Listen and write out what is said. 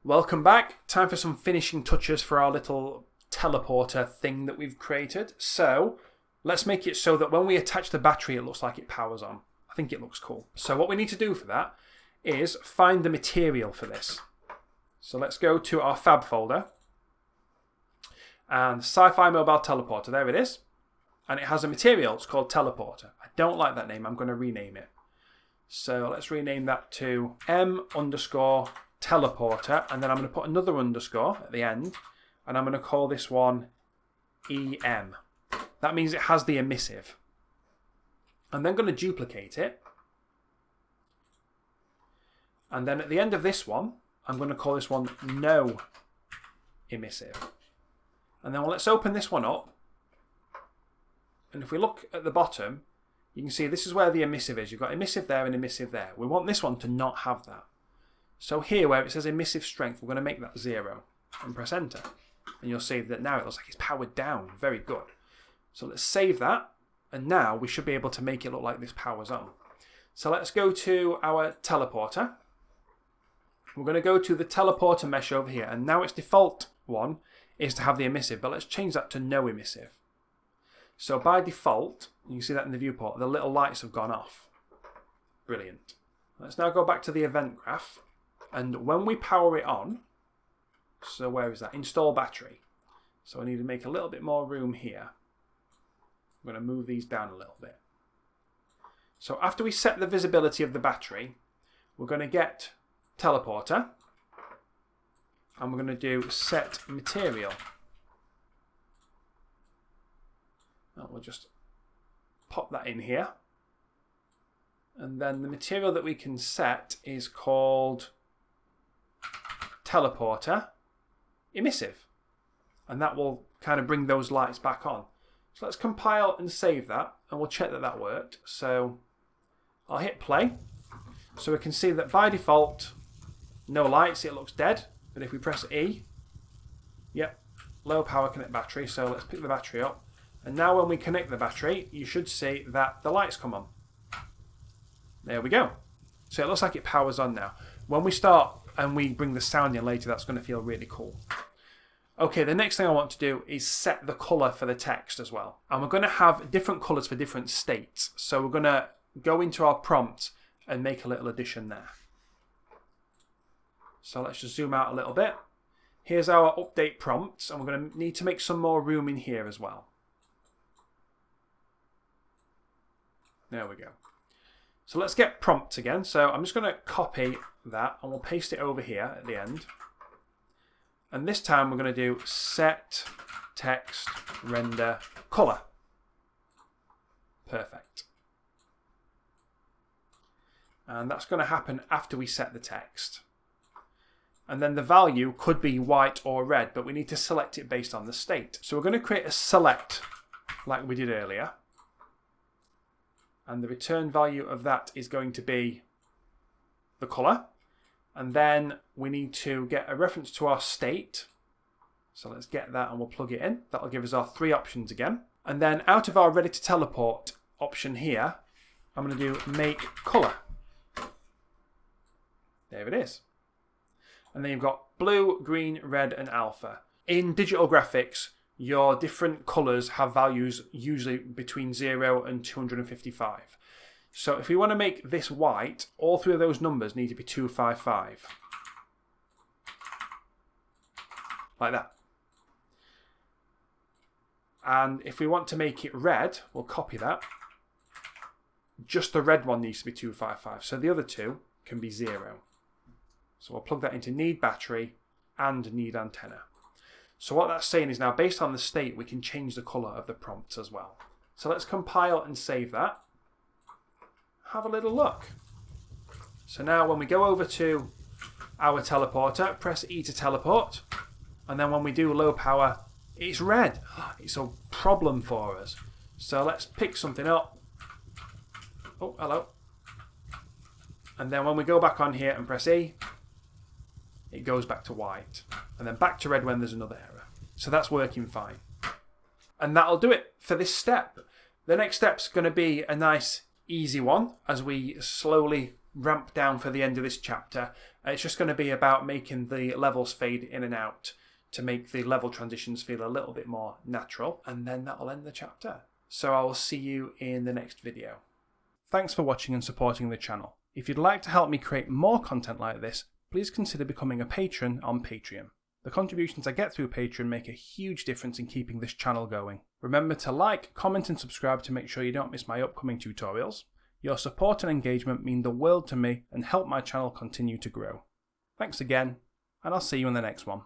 Welcome back. Time for some finishing touches for our little teleporter thing that we've created. So let's make it so that when we attach the battery, it looks like it powers on. I think it looks cool. So what we need to do for that is find the material for this. So let's go to our fab folder and Sci-Fi mobile teleporter. There it is. And it has a material. It's called teleporter. I don't like that name. I'm going to rename it. So let's rename that to m_teleporter. And then I'm going to put another underscore at the end. And I'm going to call this one EM. That means it has the emissive. I'm then going to duplicate it. And then at the end of this one, I'm going to call this one no emissive. And then let's open this one up. And if we look at the bottom, you can see this is where the emissive is. You've got emissive there and emissive there. We want this one to not have that. So here where it says emissive strength, we're going to make that 0 and press enter. And you'll see that now it looks like it's powered down. Very good. So let's save that. And now we should be able to make it look like this powers on. So let's go to our teleporter. We're going to go to the teleporter mesh over here. And now its default one is to have the emissive. But let's change that to no emissive. So by default, you can see that in the viewport, the little lights have gone off. Brilliant. Let's now go back to the event graph. And when we power it on, so where is that? Install battery. So I need to make a little bit more room here. I'm going to move these down a little bit. So after we set the visibility of the battery, we're going to get teleporter. And we're going to do set material. And we'll just pop that in here. And then the material that we can set is called teleporter emissive. And that will kind of bring those lights back on. So let's compile and save that. And we'll check that that worked. So I'll hit play. So we can see that by default, no lights, it looks dead. But if we press E, yep, low power connect battery. So let's pick the battery up. And now when we connect the battery, you should see that the lights come on. There we go. So it looks like it powers on now. When we start and we bring the sound in later, that's going to feel really cool. Okay, the next thing I want to do is set the colour for the text as well. And we're going to have different colours for different states. So we're going to go into our prompt and make a little addition there. So let's just zoom out a little bit. Here's our update prompts, and we're going to need to make some more room in here as well. There we go. So let's get prompts again. So I'm just going to copy that and we'll paste it over here at the end. And this time we're going to do set text render color. Perfect. And that's going to happen after we set the text. And then the value could be white or red, but we need to select it based on the state. So we're going to create a select like we did earlier. And the return value of that is going to be the colour. And then we need to get a reference to our state. So let's get that and we'll plug it in. That'll give us our 3 options again. And then out of our ready to teleport option here, I'm going to do make colour. There it is. And then you've got blue, green, red and alpha. In digital graphics, your different colours have values usually between 0 and 255. So if we want to make this white, all 3 of those numbers need to be 255. Like that. And if we want to make it red, we'll copy that. Just the red one needs to be 255. So the other 2 can be 0. So we'll plug that into need battery and need antenna. So what that's saying is now based on the state, we can change the colour of the prompts as well. So let's compile and save that. Have a little look. So now when we go over to our teleporter, press E to teleport. And then when we do low power, it's red. It's a problem for us. So let's pick something up. Oh, hello. And then when we go back on here and press E, it goes back to white. And then back to red when there's another error. So that's working fine. And that'll do it for this step. The next step's going to be a nice easy one as we slowly ramp down for the end of this chapter. It's just going to be about making the levels fade in and out to make the level transitions feel a little bit more natural, and then that'll end the chapter. So I will see you in the next video. Thanks for watching and supporting the channel. If you'd like to help me create more content like this, please consider becoming a patron on Patreon. The contributions I get through Patreon make a huge difference in keeping this channel going. Remember to like, comment and subscribe to make sure you don't miss my upcoming tutorials. Your support and engagement mean the world to me and help my channel continue to grow. Thanks again, and I'll see you in the next one.